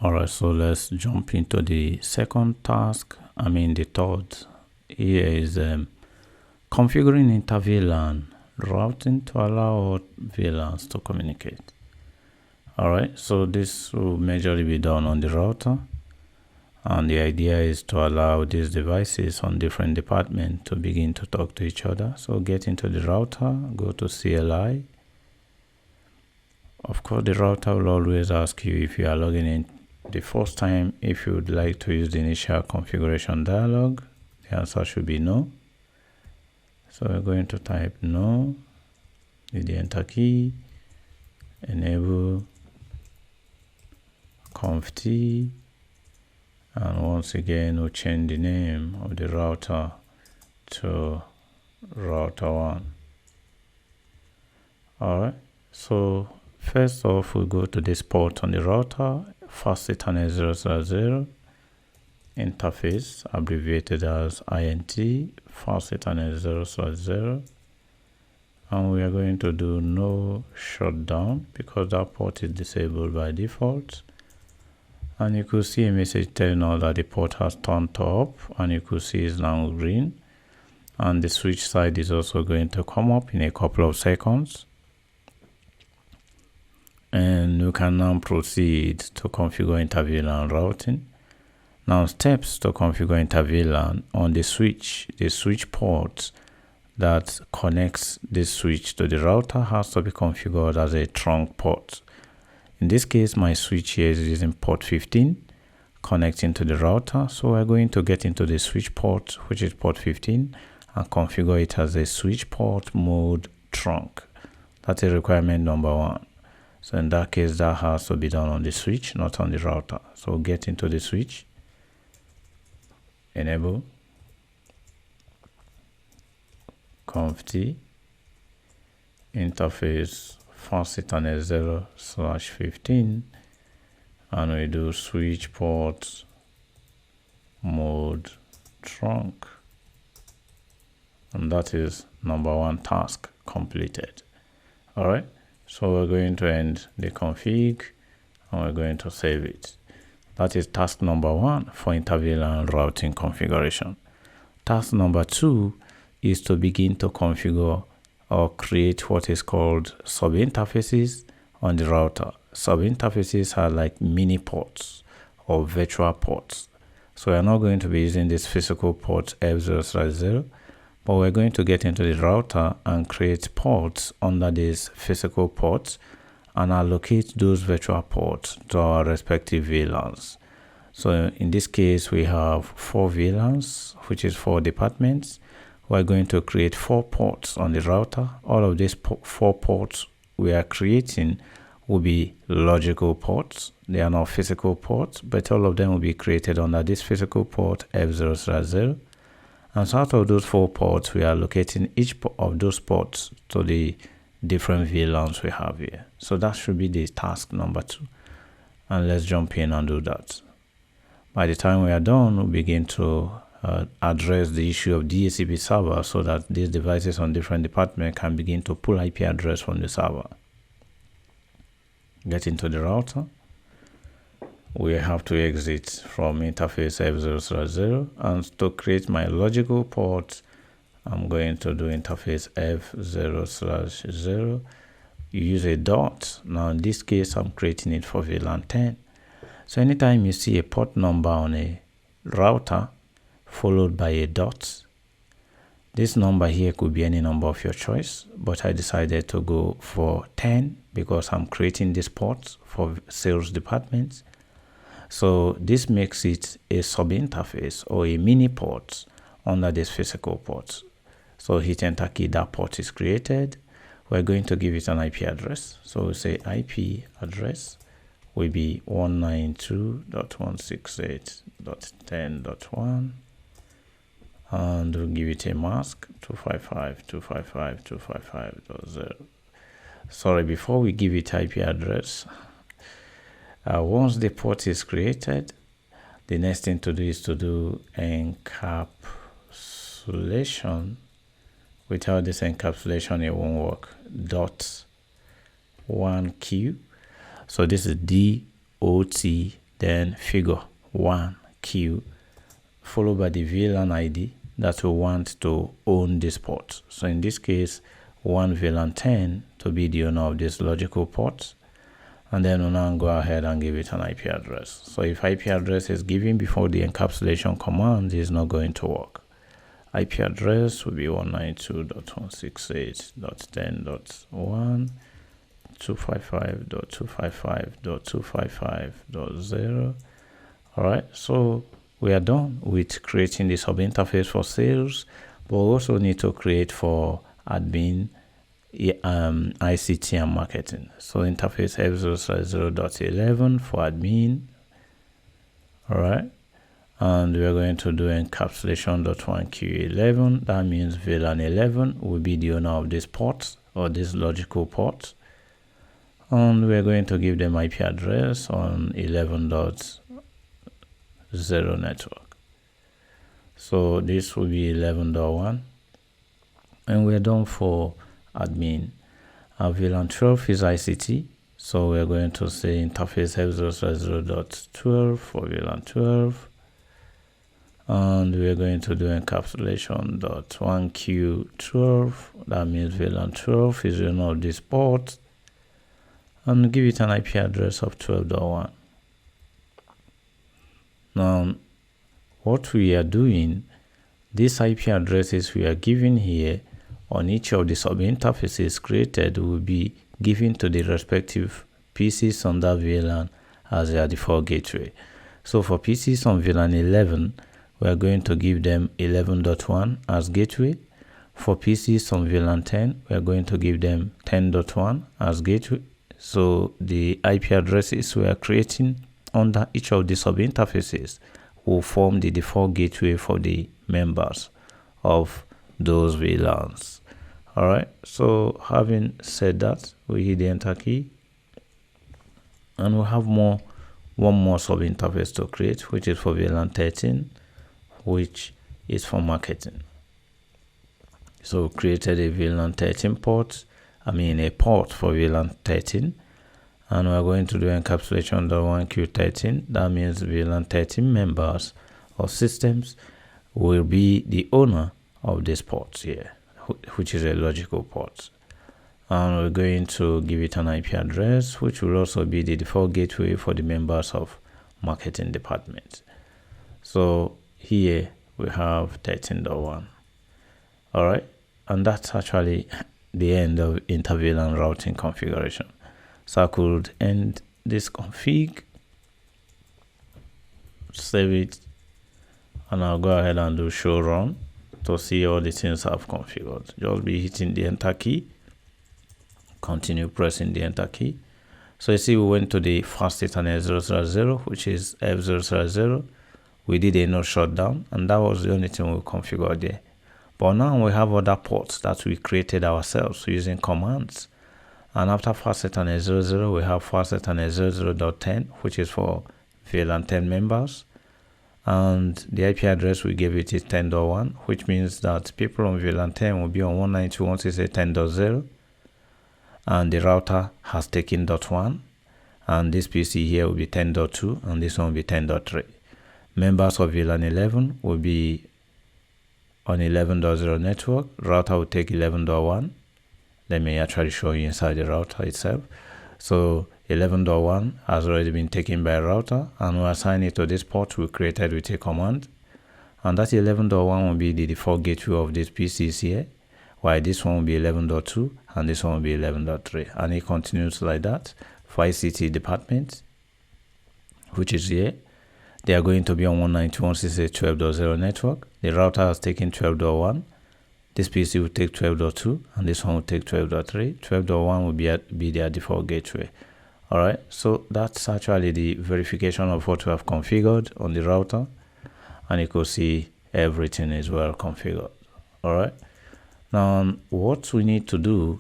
Alright, so let's jump into the second task. The third. Here is configuring inter-VLAN routing to allow all VLANs to communicate. Alright, so this will majorly be done on the router, and the idea is to allow these devices on different departments to begin to talk to each other. So get into the router, go to CLI. Of course, the router will always ask you if you are logging in the first time if you would like to use the initial configuration dialog. The answer should be no. So we're going to type no with the enter key, enable conft, and once again we'll change the name of the router to router 1. Alright, so first off we'll go to this port on the router, fast Ethernet 0/0, interface abbreviated as INT, fast Ethernet 0/0, and we are going to do no shutdown because that port is disabled by default. And you could see a message telling us that the port has turned up, and you could see it's now green, and the switch side is also going to come up in a couple of seconds. And you can now proceed to configure inter-VLAN routing. Now, steps to configure inter-VLAN on the switch port that connects this switch to the router has to be configured as a trunk port. In this case, my switch here is using port 15 connecting to the router. So we're going to get into the switch port, which is port 15, and configure it as a switch port mode trunk. That's a requirement number 1. So in that case, that has to be done on the switch, not on the router. So get into the switch, enable conft interface fast Ethernet 0/15, and we do switch port mode trunk, and that is number 1 task completed. All right, so we're going to end the config and we're going to save it. That is task number 1 for inter-VLAN routing configuration. Task number 2 is to begin to configure or create what is called sub-interfaces on the router. Sub-interfaces are like mini ports or virtual ports. So we're not going to be using this physical port F0/0, but we're going to get into the router and create ports under these physical ports and allocate those virtual ports to our respective VLANs. So in this case, we have 4 VLANs, which is 4 departments. We're going to create 4 ports on the router. All of these 4 ports we are creating will be logical ports. They are not physical ports, but all of them will be created under this physical port F0/0. And so out of those 4 ports, we are allocating each of those ports to the different VLANs we have here. So that should be the task number 2. And let's jump in and do that. By the time we are done, we'll begin to address the issue of Dhcp server so that these devices on different departments can begin to pull IP address from the server. Get into the router. We have to exit from interface F0/0, and to create my logical port, I'm going to do interface F0/0. You use a dot. Now in this case, I'm creating it for VLAN 10. So anytime you see a port number on a router followed by a dot, this number here could be any number of your choice, but I decided to go for 10 because I'm creating this port for sales departments. So this makes it a sub-interface or a mini port under this physical port. So hit enter key, that port is created. We're going to give it an IP address. So we say IP address will be 192.168.10.1, and we'll give it a mask 255.255.255.0. Sorry, before we give it IP address, once the port is created, the next thing to do is to do encapsulation. Without this encapsulation, it won't work. .1q. So this is DOT then figure 1Q, followed by the VLAN ID that we want to own this port. So in this case, 1 VLAN 10 to be the owner of this logical port, and then we'll now go ahead and give it an IP address. So if IP address is given before the encapsulation command, it's not going to work. IP address will be 192.168.10.1, 255.255.255.0. all right, so we are done with creating the sub interface for sales, but we also need to create for admin, ICT and marketing. So interface f0/0.11 for admin. All right, and we are going to do encapsulation.1q11. that means VLAN 11 will be the owner of this port or this logical port, and we are going to give them IP address on 11.0 network. So this will be 11.1, and we're done for admin. Our VLAN 12 is ICT, so we're going to say interface f0/0.12 for VLAN 12, and we're going to do encapsulation.1q12. that means VLAN 12 is the owner of this port, and give it an IP address of 12.1. Now, what we are doing, these IP addresses we are giving here on each of the sub interfaces created will be given to the respective PCs on that VLAN as their default gateway. So for PCs on VLAN 11, we are going to give them 11.1 as gateway. For PCs on VLAN 10, we are going to give them 10.1 as gateway. So the IP addresses we are creating under each of the sub interfaces will form the default gateway for the members of those VLANs. All right, so having said that, we hit the enter key, and we'll have one more sub interface to create, which is for VLAN 13, which is for marketing. So we created a VLAN 13 port, a port for VLAN 13, and we're going to do encapsulation.1q13. that means VLAN 13 members or systems will be the owner of this port here, which is a logical port, and we're going to give it an IP address, which will also be the default gateway for the members of marketing department. So here we have 13.1. all right, and that's actually the end of inter-VLAN routing configuration. So I could end this config, save it, and I'll go ahead and do show run to see all the things I've configured. Just be hitting the enter key, continue pressing the enter key. So you see we went to the fast Ethernet 0/0, which is f0/0. We did a node shutdown, and that was the only thing we configured there. But now we have other ports that we created ourselves using commands. And after fast Ethernet 0/0, we have fast Ethernet 0/0.10, which is for VLAN 10 members. And the IP address we gave it is 10.1, which means that people on VLAN 10 will be on 192.168.10.0, and the router has taken .1, and this PC here will be 10.2, and this one will be 10.3. Members of VLAN 11 will be on 11.0 network. Router will take 11.1. Let me actually show you inside the router itself. So 11.1 has already been taken by a router, and we assign it to this port we created with a command, and that 11.1 will be the default gateway of these PCs here, while this one will be 11.2 and this one will be 11.3, and it continues like that. For ICT department, which is here, they are going to be on 192.168.12.0 network. The router has taken 12.1. This PC will take 12.2, and this one will take 12.3. 12.1 will be their default gateway. All right, so that's actually the verification of what we have configured on the router, and you can see everything is well configured. All right, now what we need to do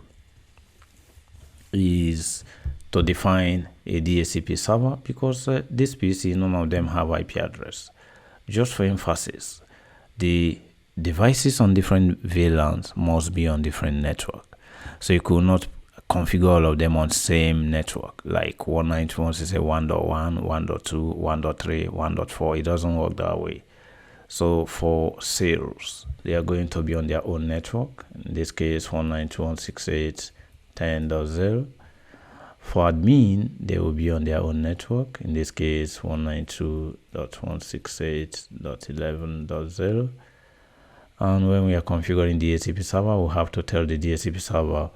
is to define a DHCP server, because this PC, none of them have IP address. Just for emphasis, the devices on different VLANs must be on different network. So you could not configure all of them on same network. Like 192.168.1.1, 1.2, 1.3, 1.4. It doesn't work that way. So for sales, they are going to be on their own network. In this case, 192.168.10.0. For admin, they will be on their own network. In this case, 192.168.11.0. And when we are configuring the Dhcp server, we'll have to tell the Dhcp server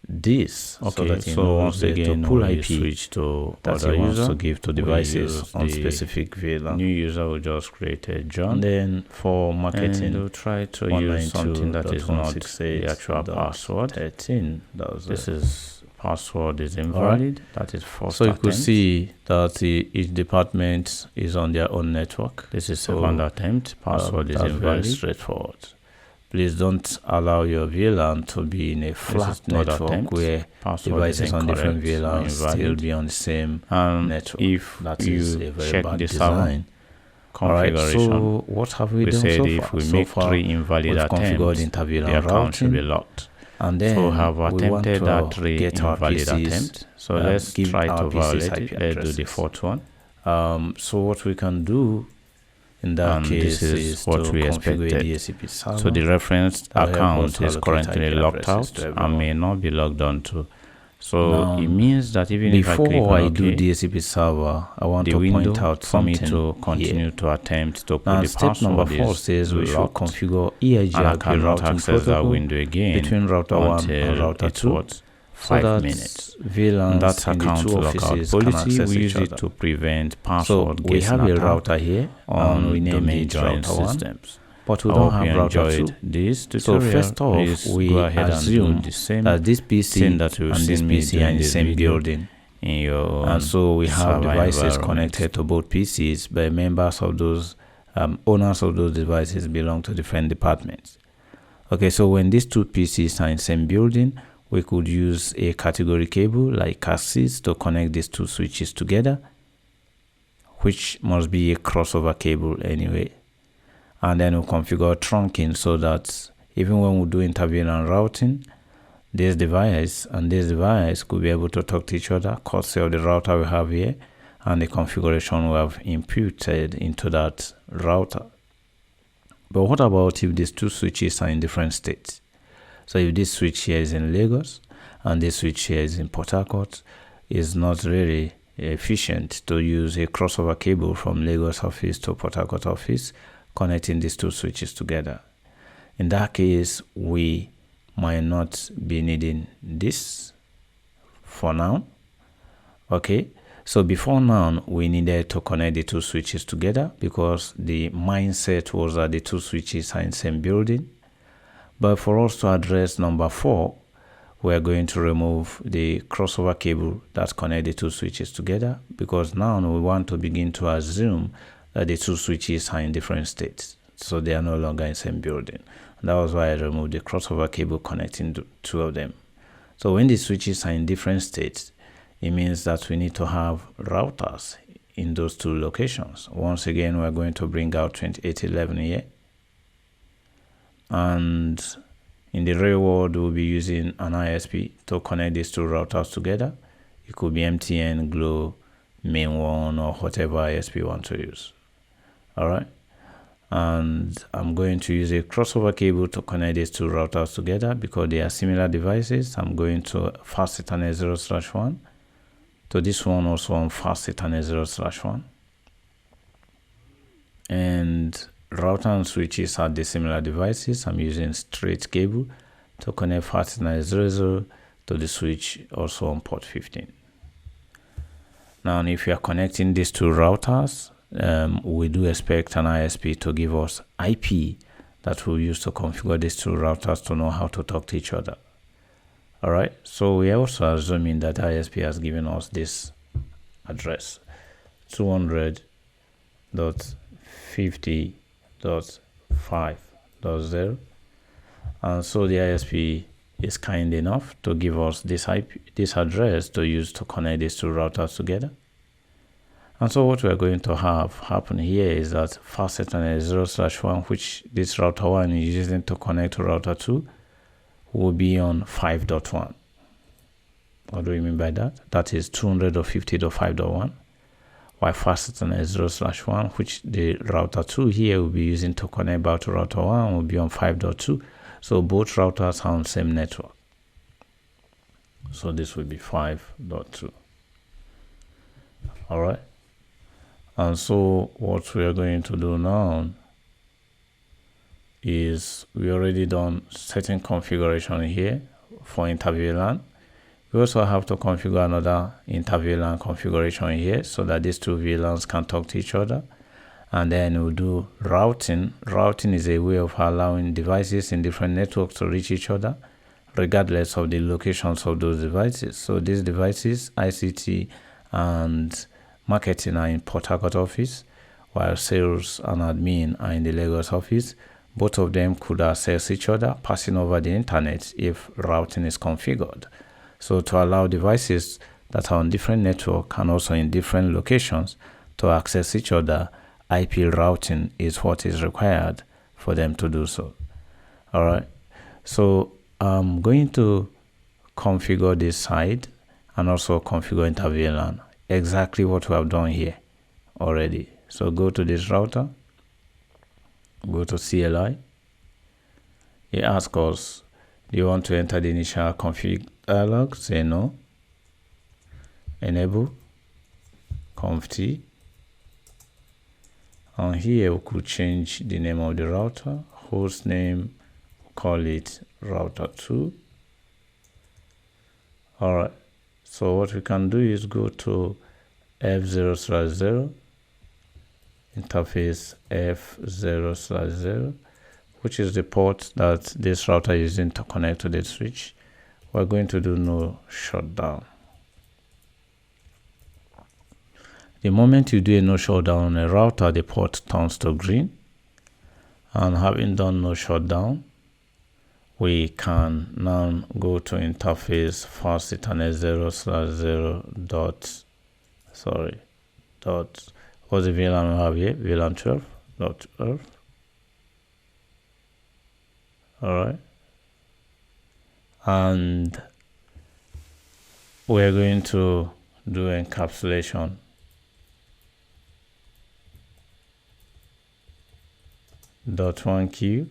this. Okay, so once again, to pull IP switch to that he wants to give to devices on specific VLAN. New user will just create a John. And then for marketing, and we'll try to use something that is not the actual password. 13. This is password is invalid. Right. That is first. So you could see that each department is on their own network. This is second attempt. Password is invalid. Very straightforward. Please don't allow your VLAN to be in a flat network where devices on different VLANs still be on the same network. If that is a very check bad this design. Configuration. So what have we done said so if far? we make 3 invalid attempts, the account should be locked. And then so have attempted that 3 invalid attempts. So let's try to violate it. Let's do the 4th one. So what we can do in that case is what we expected. So the reference account is currently locked out and may not be logged on to. So now, it means that even if I click on I do Dhcp server, I want to point out for me to continue to attempt to put the step number 4 says we should configure EIGRP and I cannot access that window again between router 1 and router 2. 5 minutes. VLANs that's account lockout policy. We use it to prevent password. So we have a router here on we name it router systems. But we don't have router 2. This tutorial. So first off, we go ahead assume and do the same that this PC that and this PC are in the same building. In your and so we have devices connected to both PCs, but members of those owners of those devices belong to different departments. Okay, so when these two PCs are in the same building, we could use a category cable like Cat6 to connect these two switches together, which must be a crossover cable anyway. And then we'll configure trunking so that even when we do inter-VLAN routing, this device and this device could be able to talk to each other, courtesy of the router we have here and the configuration we have imputed into that router. But what about if these two switches are in different states? So if this switch here is in Lagos and this switch here is in Port Harcourt, it's not really efficient to use a crossover cable from Lagos office to Port Harcourt office connecting these two switches together. In that case, we might not be needing this for now. Okay, so before now, we needed to connect the two switches together because the mindset was that the two switches are in the same building. But for us to address number 4, we're going to remove the crossover cable that connects the two switches together because now we want to begin to assume that the two switches are in different states. So they are no longer in the same building. And that was why I removed the crossover cable connecting the two of them. So when the switches are in different states, it means that we need to have routers in those two locations. Once again, we're going to bring out 2811 here. And in the real world, we'll be using an ISP to connect these two routers together. It could be MTN, Glo, Main1, or whatever ISP you want to use. All right. And I'm going to use a crossover cable to connect these two routers together because they are similar devices. I'm going to fast Ethernet 0/1 to this one also on fast Ethernet 0/1. And router and switches are dissimilar devices. I'm using straight cable to connect fast Ethernet 00 to the switch also on port 15. Now, if you are connecting these two routers, we do expect an ISP to give us IP that we'll use to configure these two routers to know how to talk to each other. All right, so we are also assuming that ISP has given us this address 200.50.5.0, and so the ISP is kind enough to give us this this address to use to connect these two routers together. And so what we're going to have happen here is that fast Ethernet 0/1, which this router 1 is using to connect to router 2, will be on 5.1. What do we mean by that? That is 250.5.1. While fast Ethernet 0/1, which the router 2 here will be using to connect back to router 1, will be on 5.2. So both routers are on the same network. So this will be 5.2. All right. And so what we are going to do now is we already done certain configuration here for inter-VLAN. We also have to configure another inter-VLAN configuration here so that these two VLANs can talk to each other. And then we'll do routing. Routing is a way of allowing devices in different networks to reach each other, regardless of the locations of those devices. So these devices, ICT and marketing, are in Port Harcourt office, while sales and admin are in the Lagos office. Both of them could access each other passing over the internet if routing is configured. So to allow devices that are on different network and also in different locations to access each other, IP routing is what is required for them to do so. All right. So I'm going to configure this side and also configure inter-VLAN. Exactly what we have done here already. So go to this router, go to CLI. It asks us, do you want to enter the initial config dialog? Say no. Enable conft. And here we could change the name of the router. Host name, call it router 2. All right. So what we can do is go to F0/0, interface F0/0, which is the port that this router is using to connect to the switch. We're going to do no shutdown. The moment you do a no shutdown on a router, the port turns to green. And having done no shutdown, we can now go to interface fast Ethernet 0/0 dot, what's the VLAN we have here? VLAN 12.12. All right. And we're going to do encapsulation. .1q.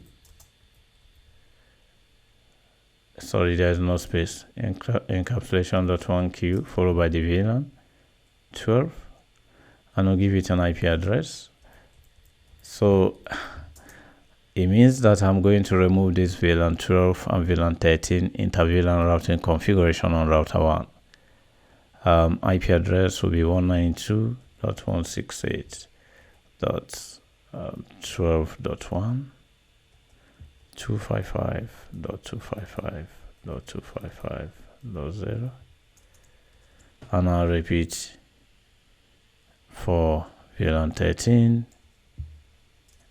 Sorry, there's no space. Encapsulation.1q followed by the VLAN 12, and I'll give it an IP address. So it means that I'm going to remove this VLAN 12 and VLAN 13 inter-VLAN routing configuration on router 1. IP address will be 192.168.12.1, 255.255.255.0, and I'll repeat for VLAN 13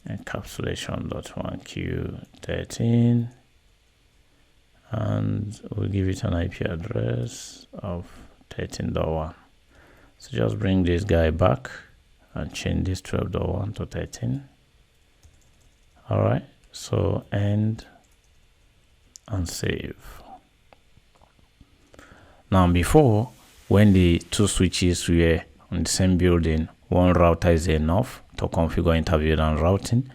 encapsulation.1q13, and we'll give it an IP address of 13.1. So just bring this guy back and change this 12.1 to 13. All right. So end and save. Now before, when the two switches were on the same building, one router is enough to configure inter-VLAN routing.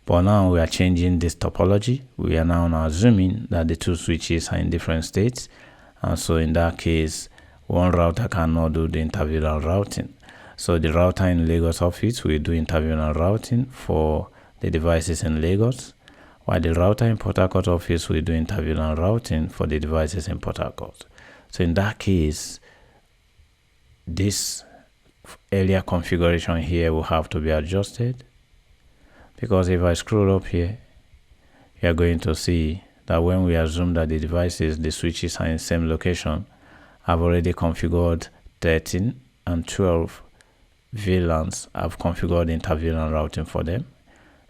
But now we are changing this topology. We are now assuming that the two switches are in different states. And so in that case, one router cannot do the inter-VLAN routing. So the router in Lagos office will do inter-VLAN routing for the devices in Lagos, while the router in Port Harcourt office will do inter-VLAN routing for the devices in Port Harcourt. So in that case, this earlier configuration here will have to be adjusted, because if I scroll up here, you are going to see that when we assume that the devices, the switches are in the same location, I've already configured 13 and 12 VLANs. I've configured inter-VLAN routing for them.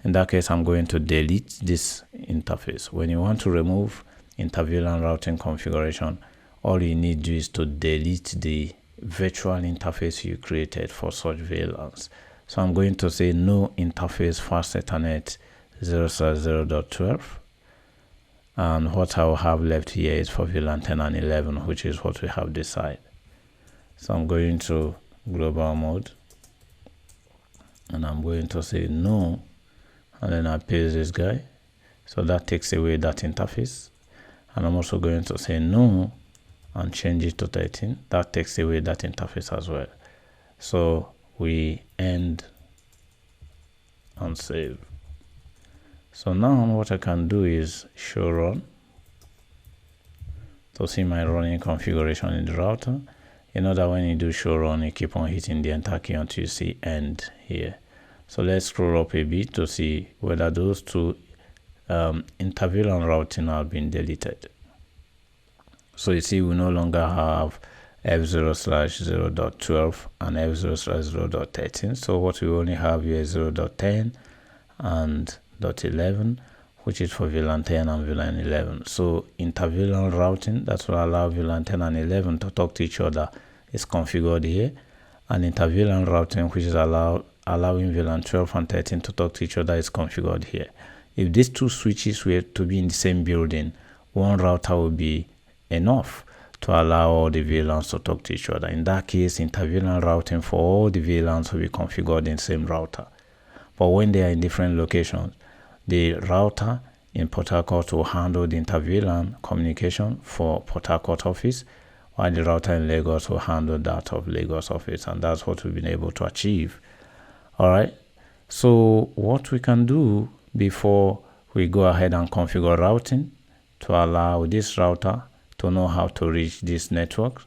In that case, I'm going to delete this interface. When you want to remove inter-VLAN routing configuration, all you need to do is to delete the virtual interface you created for such VLANs. So I'm going to say no interface fast Ethernet 0/0.12, and what I will have left here is for VLAN 10 and 11, which is what we have this side. So I'm going to global mode, and I'm going to say no, and then I paste this guy, so that takes away that interface. And I'm also going to say no and change it to 13. That takes away that interface as well. So we end and save. So now what I can do is show run to see my running configuration in the router. You know that when you do show run, you keep on hitting the enter key until you see end here. So let's scroll up a bit to see whether those two inter-VLAN routing have been deleted. So you see we no longer have f0/0.12 and f0/0.13. So what we only have here is 0.10 and 0.11, which is for VLAN 10 and VLAN 11. So inter-VLAN routing that will allow VLAN 10 and 11 to talk to each other is configured here, and inter-VLAN routing, which is allowing VLAN 12 and 13 to talk to each other, is configured here. If these two switches were to be in the same building, one router will be enough to allow all the VLANs to talk to each other. In that case, inter-VLAN routing for all the VLANs will be configured in the same router. But when they are in different locations, the router in Port Harcourt will handle the inter-VLAN communication for Port Harcourt office, while the router in Lagos will handle that of Lagos office, and that's what we've been able to achieve. All right, so what we can do before we go ahead and configure routing to allow this router to know how to reach this network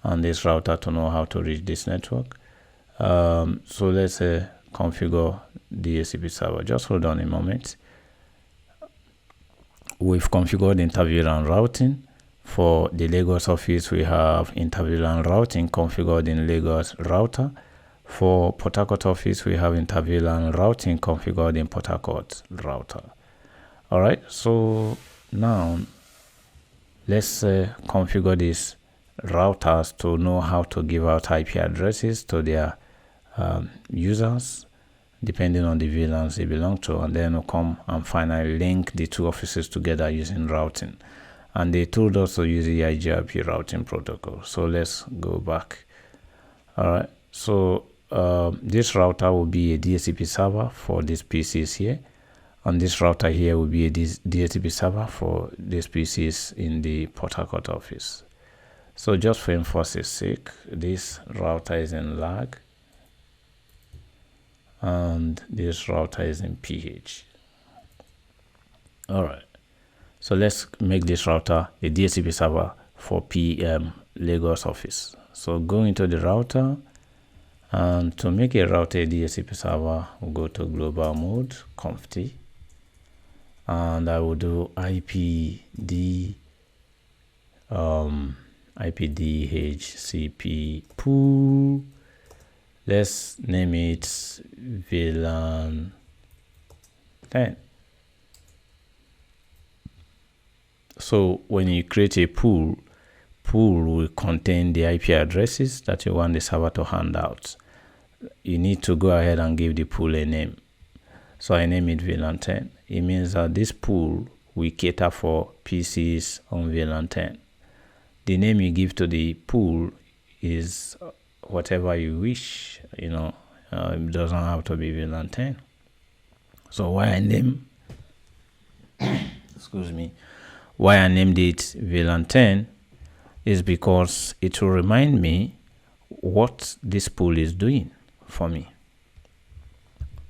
and this router to know how to reach this network. So let's configure the Dhcp server. Just hold on a moment. We've configured inter-VLAN routing. For the Lagos office, we have inter-VLAN routing configured in Lagos router. For Port Harcourt office, we have inter-VLAN routing configured in Port Harcourt router. All right, so now let's configure these routers to know how to give out IP addresses to their users, depending on the VLANs they belong to, and then we'll come and finally link the two offices together using routing. And they told us to use the IGRP routing protocol. So let's go back. All right, so this router will be a Dhcp server for these PCs here, and this router here will be a Dhcp server for these PCs in the Port Harcourt office. So just for emphasis sake, this router is in lag and this router is in PH. All right, so let's make this router a Dhcp server for PM Lagos office. So go into the router, and to make a router a Dhcp server, we'll go to global mode, conft, and I will do IPDHCP pool. Let's name it VLAN 10. So when you create a pool will contain the IP addresses that you want the server to hand out. You need to go ahead and give the pool a name. So I name it VLAN 10. It means that this pool will cater for PCs on VLAN 10. The name you give to the pool is whatever you wish, you know, it doesn't have to be VLAN 10. So why I name why I named it VLAN 10 is because it will remind me what this pool is doing for me.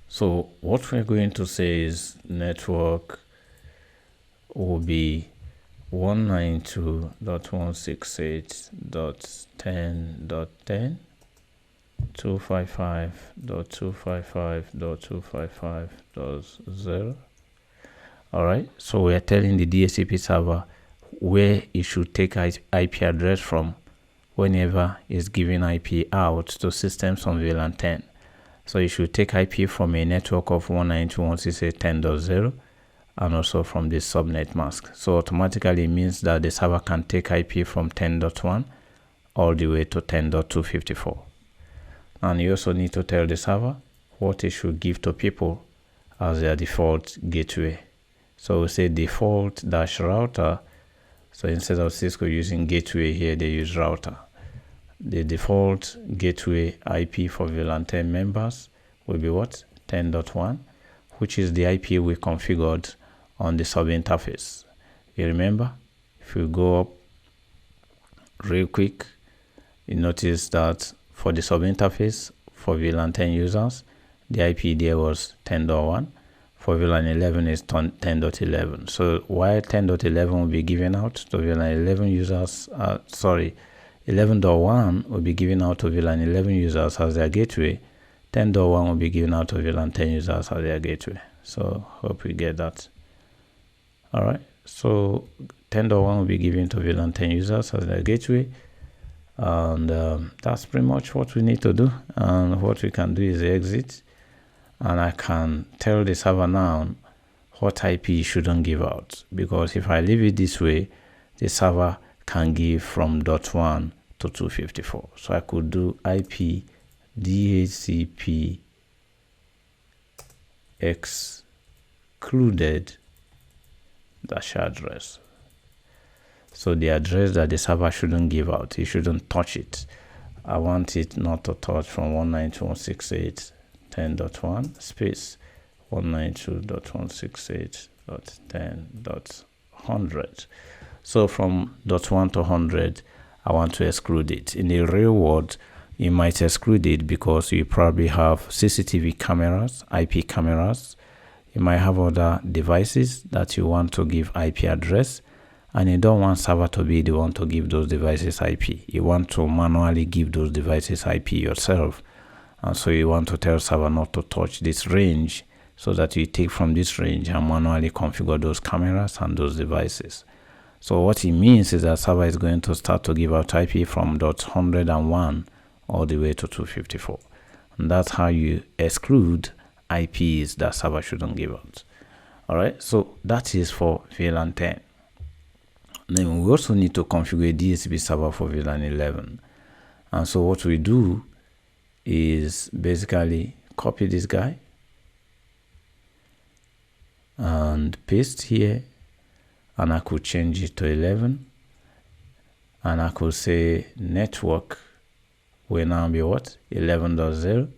So what we're going to say is network will be 192.168.10.10 255.255.255.0. all right, so we are telling the Dhcp server where it should take IP address from whenever it's giving IP out to systems on VLAN 10. So you should take IP from a network of 192.168.10.0 and also from this subnet mask. So automatically it means that the server can take IP from 10.1 all the way to 10.254. And you also need to tell the server what it should give to people as their default gateway So we say default dash router. So instead of Cisco using gateway here, they use router. The default gateway IP for VLAN 10 members will be what? 10.1, which is the IP we configured on the sub interface. You remember? If you go up real quick, you notice that for the sub interface for VLAN 10 users, the IP there was 10.1. For VLAN 11 is 10.11. So while 10.11 will be given out to VLAN 11 users, 11.1 will be given out to VLAN 11 users as their gateway. 10.1 will be given out to VLAN 10 users as their gateway. So hope we get that. All right. So 10.1 will be given to VLAN 10 users as their gateway. And that's pretty much what we need to do. And what we can do is exit. And I can tell the server now what IP it shouldn't give out. Because if I leave it this way, the server can give from .1 to 254. So I could do IP Dhcp excluded dash address. So the address that the server shouldn't give out, it shouldn't touch it. I want it not to touch from 192.168.10.1 space 192.168.10.100. So from .1 to 100, I want to exclude it. In the real world, you might exclude it because you probably have CCTV cameras, IP cameras. You might have other devices that you want to give IP address, and you don't want server to be the one to give those devices IP. You want to manually give those devices IP yourself. And so you want to tell server not to touch this range so that you take from this range and manually configure those cameras and those devices. So what it means is that server is going to start to give out IP from .101 all the way to 254. And that's how you exclude IPs that server shouldn't give out. All right, so that is for VLAN 10. Then we also need to configure a DHCP server for VLAN 11. And so what we do is basically copy this guy and paste here, and I could change it to 11, and I could say network will now be what? 11.0.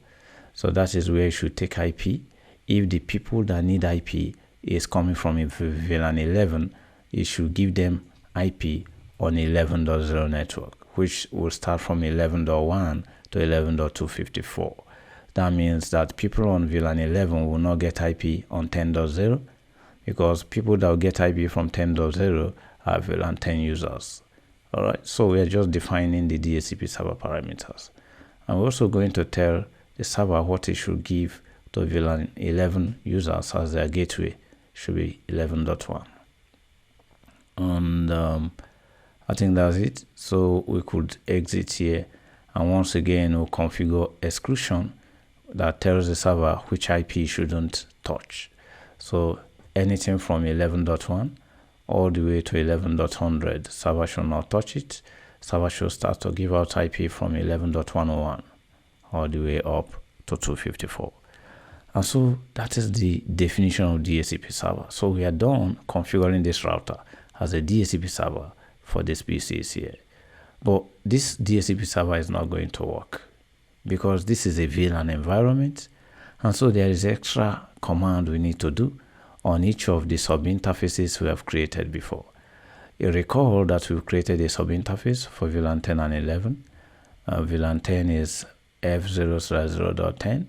So that is where you should take IP. If the people that need IP is coming from VLAN 11, you should give them IP on 11.0 network, which will start from 11.1 to 11.254. That means that people on VLAN 11 will not get IP on 10.0 because people that will get IP from 10.0 are VLAN 10 users. All right, so we are just defining the DHCP server parameters. And we're also going to tell the server what it should give to VLAN 11 users as their gateway. Should be 11.1. And I think that's it. So we could exit here, and once again we'll configure exclusion that tells the server which IP shouldn't touch. So anything from 11.1 all the way to 11.100, server should not touch it. Server should start to give out IP from 11.101 all the way up to 254. And so that is the definition of DHCP server. So we are done configuring this router as a DHCP server for this PCs here. But this DHCP server is not going to work because this is a VLAN environment. And so there is extra command we need to do on each of the sub-interfaces we have created before. You recall that we've created a sub-interface for VLAN 10 and 11. VLAN 10 is f0/0.10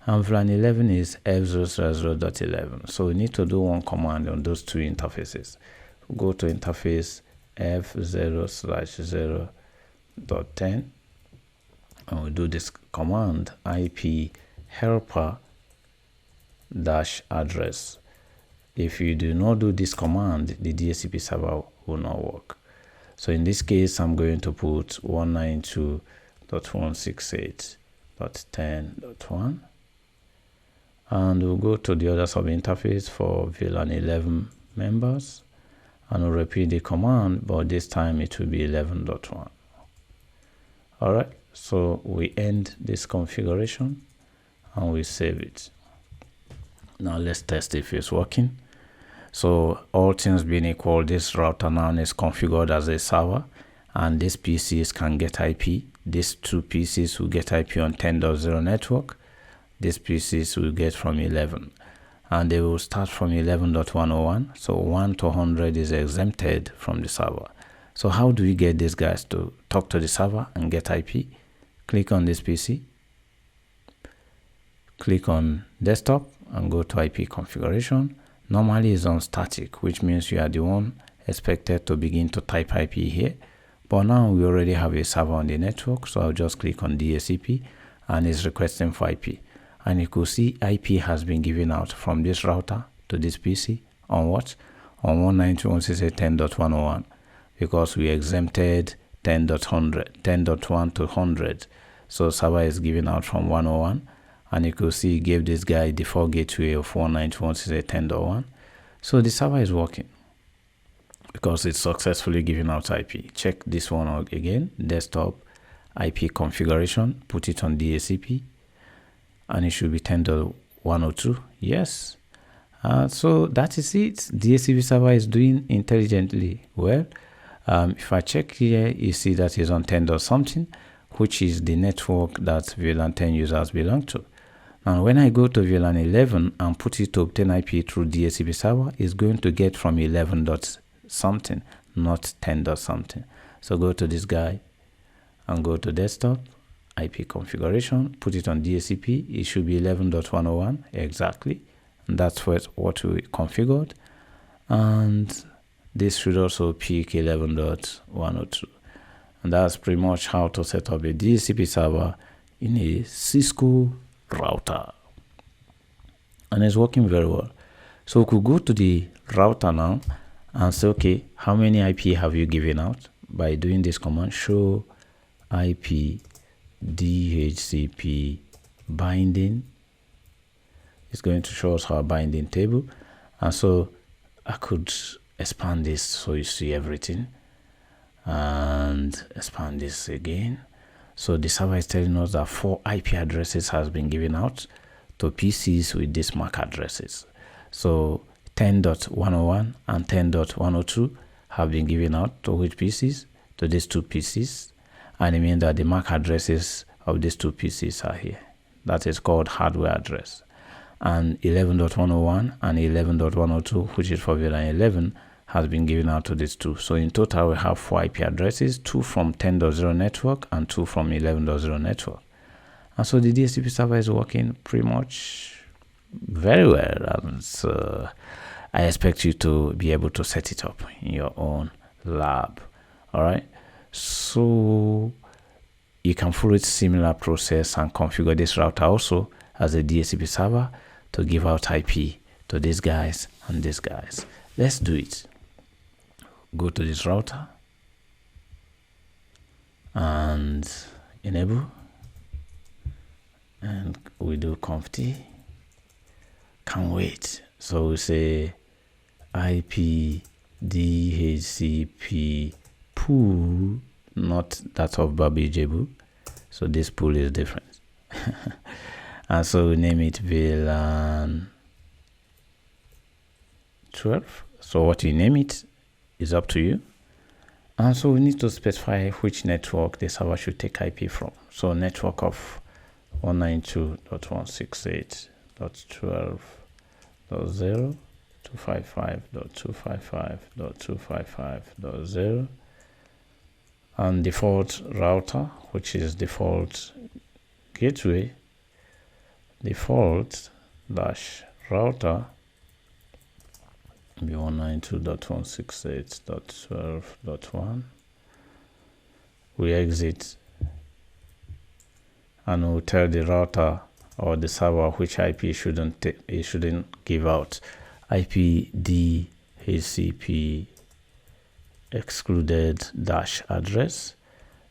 and VLAN 11 is f0/0.11. So we need to do one command on those two interfaces. Go to interface f0/0.10 and we do this command IP helper dash address. If you do not do this command, the DHCP server will not work. So in this case, I'm going to put 192.168.10.1 and we'll go to the other sub interface for VLAN 11 members and we'll repeat the command, but this time it will be 11.1. All right, so we end this configuration and we save it. Now let's test if it's working. So all things being equal, this router now is configured as a server, and these PCs can get IP. These two PCs will get IP on 10.0 network. These PCs will get from 11, and they will start from 11.101. So 1 to 100 is exempted from the server. So how do we get these guys to talk to the server and get IP? Click on this PC, click on desktop, and go to IP configuration. Normally it's on static, which means you are the one expected to begin to type IP here. But now we already have a server on the network, so I'll just click on Dhcp, and it's requesting for IP. And you could see IP has been given out from this router to this PC on what? On 192.168.10.101, because we exempted 10.1 to 100. So server is given out from 101, and you could see it gave this guy default gateway of 192.168.10.1. So the server is working because it's successfully giving out IP. Check this one out again, desktop IP configuration, put it on Dhcp, and it should be 10.102. Yes. So that is it. Dhcp server is doing intelligently well. If I check here, you see that it's on 10. something, which is the network that VLAN 10 users belong to. Now when I go to VLAN 11 and put it to obtain IP through Dhcp server, it's going to get from 11. something, not 10. something. So go to this guy and go to desktop IP configuration, put it on Dhcp. It should be 11.101 exactly, and that's what we configured, and this should also pick 11.102. And that's pretty much how to set up a Dhcp server in a Cisco router, and it's working very well. So we could go to the router now and say, okay, how many IP have you given out? By doing this command, show IP Dhcp binding. It's going to show us our binding table, and so I could expand this so you see everything, and expand this again. So the server is telling us that 4 IP addresses has been given out to PCs with these MAC addresses. So 10.101 and 10.102 have been given out to which PCs? To these two PCs. And it means that the MAC addresses of these two PCs are here. That is called hardware address. And 11.101 and 11.102, which is for VLAN 11, has been given out to these two. So in total, we have 4 IP addresses, 2 from 10.0 network and 2 from 11.0 network. And so the Dhcp server is working pretty much very well. And so I expect you to be able to set it up in your own lab. All right. So you can follow a similar process and configure this router also as a Dhcp server to give out IP to these guys and these guys. Let's do it. Go to this router and enable, and we do conft. Can't wait. So we say IP Dhcp pool, not that of Babijebu. So this pool is different. And so we name it VLAN 12. So what you name it is up to you. And so we need to specify which network the server should take IP from. So network of 192.168.12.0, 255.255.255.0, and default router, which is default gateway, default dash router be 192.168.12.1. we exit, and we'll tell the router or the server which IP it shouldn't give out. IP Dhcp excluded dash address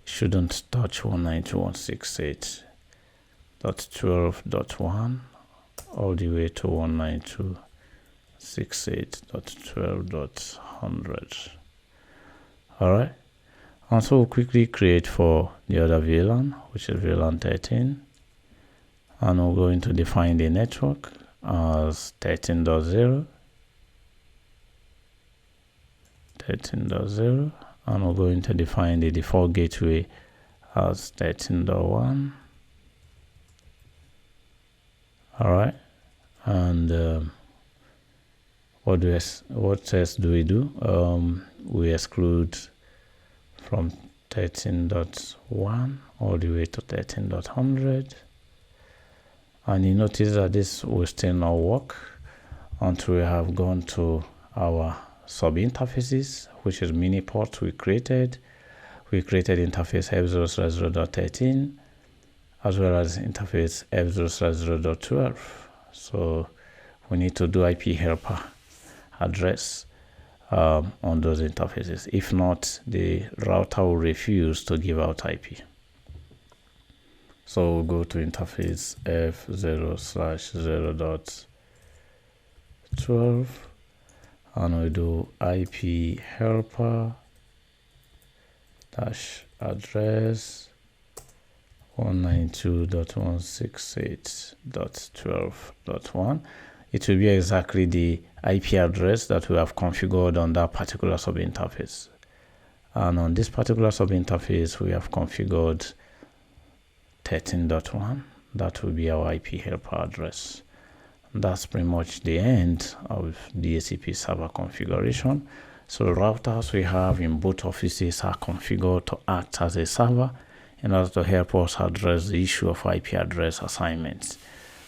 shouldn't touch 192.168.12.1 all the way to 192.168.12.100. all right, and so we'll quickly create for the other VLAN, which is VLAN 13, and we're going to define the network as 13.0, 13.0, and we're going to define the default gateway as 13.1. all right, and what else do we do? We exclude from 13.1 all the way to 13.100, and you notice that this will still not work until we have gone to our sub interfaces, which is mini ports we created. We created interface f0/0.13 as well as interface f0/0.12. So we need to do IP helper address on those interfaces. If not, the router will refuse to give out IP. So we'll go to interface f0/0.12 and we do IP helper dash address 192.168.12.1. It will be exactly the IP address that we have configured on that particular sub interface. And on this particular sub interface, we have configured 13.1. That will be our IP helper address. That's pretty much the end of the Dhcp server configuration. So routers we have in both offices are configured to act as a server in order to help us address the issue of IP address assignments.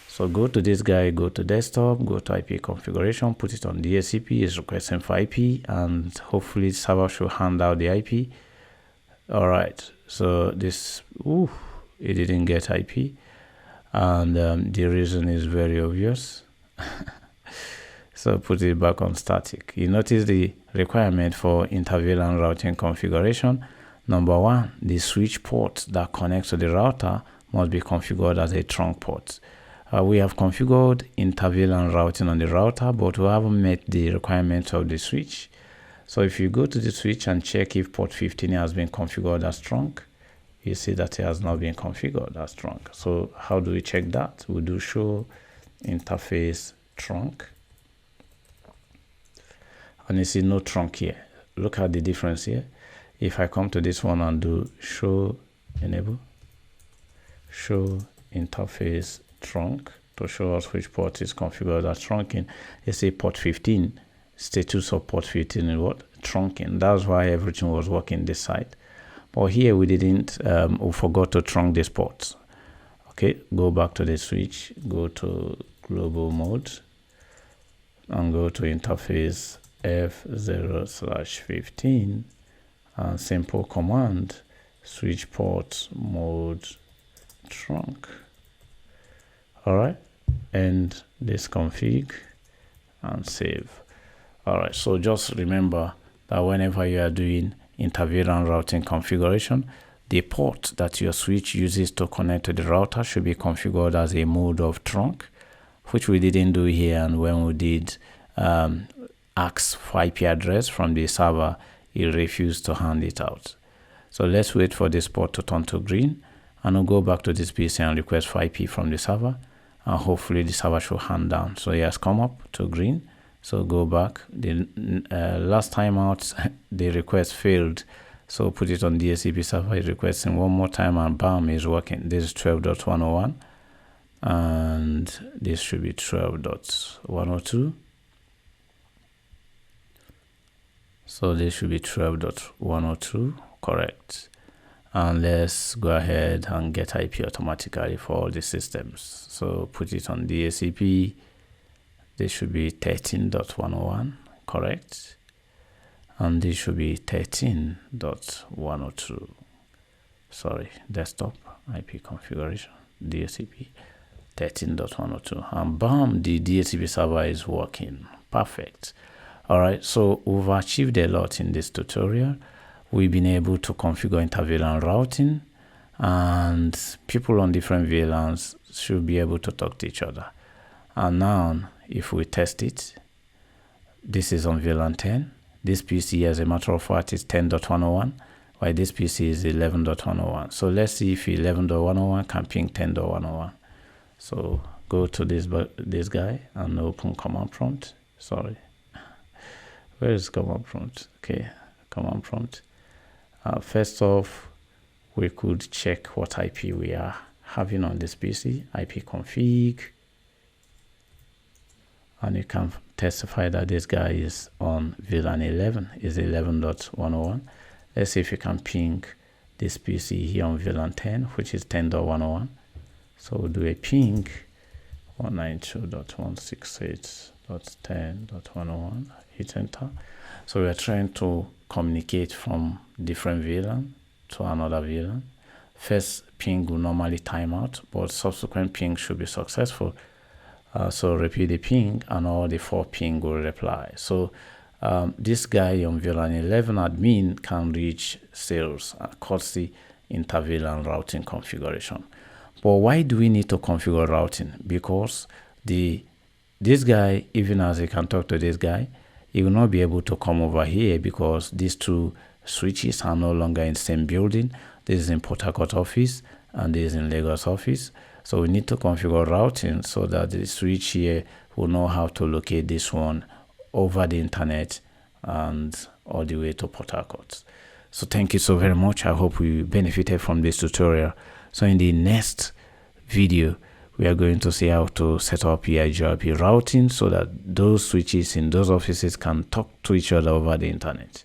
So go to this guy, go to desktop, go to IP configuration, put it on Dhcp, is requesting for IP, and hopefully the server should hand out the IP. All right, so this, it didn't get IP, and the reason is very obvious. So put it back on static. You notice the requirement for inter-VLAN routing configuration. Number one, the switch port that connects to the router must be configured as a trunk port. We have configured inter-VLAN routing on the router, but we haven't met the requirements of the switch. So if you go to the switch and check if port 15 has been configured as trunk, you see that it has not been configured as trunk. So how do we check that? We do show interface trunk, and you see no trunk here. Look at the difference here. If I come to this one and do show enable, show interface trunk to show us which port is configured as trunking, you see port 15, status of port 15 is what? Trunking. That's why everything was working this side. But here we didn't, we forgot to trunk this port. Okay, go back to the switch, go to global mode, and go to interface f0/15, and simple command switch port mode trunk. All right, end this config and save. All right, so just remember that whenever you are doing inter-VLAN routing configuration, the port that your switch uses to connect to the router should be configured as a mode of trunk, which we didn't do here. And when we did ask for IP address from the server, it refused to hand it out. So let's wait for this port to turn to green, and we'll go back to this PC and request for IP from the server, and hopefully the server should hand down. So it has come up to green. So go back. The last time out, the request failed. So put it on the Dhcp server, is requesting one more time, and bam, is working. This is 12.101, and this should be 12.102. So this should be 12.102, correct. And let's go ahead and get IP automatically for all the systems. So put it on the Dhcp. This should be 13.101, correct. And this should be 13.102. Sorry, desktop IP configuration, Dhcp 13.102. And bam, the Dhcp server is working. Perfect. All right, so we've achieved a lot in this tutorial. We've been able to configure inter-VLAN routing, and people on different VLANs should be able to talk to each other. And now, if we test it, this is on VLAN 10. This PC, as a matter of fact, is 10.101, while this PC is 11.101. So let's see if 11.101 can ping 10.101. So go to this guy and open command prompt. Sorry. where is command prompt? Okay, command prompt. First off, we could check what IP we are having on this PC, IP config, and you can testify that this guy is on VLAN 11, is 11.101. Let's see if you can ping this PC here on VLAN 10, which is 10.101. So we'll do a ping 192.168.10.101, hit enter. So we are trying to communicate from different VLAN to another VLAN. First ping will normally time out, but subsequent ping should be successful. So repeat the ping and all the 4 ping will reply. So this guy on VLAN 11 admin can reach sales courtesy inter-VLAN routing configuration. But why do we need to configure routing? Because this guy, even as he can talk to this guy, he will not be able to come over here because these 2 switches are no longer in the same building. This is in Port Harcourt office and this is in Lagos office. So we need to configure routing so that the switch here will know how to locate this one over the internet and all the way to Port Harcourt. So thank you so very much. I hope you benefited from this tutorial. So in the next video, we are going to see how to set up EIGRP routing so that those switches in those offices can talk to each other over the internet.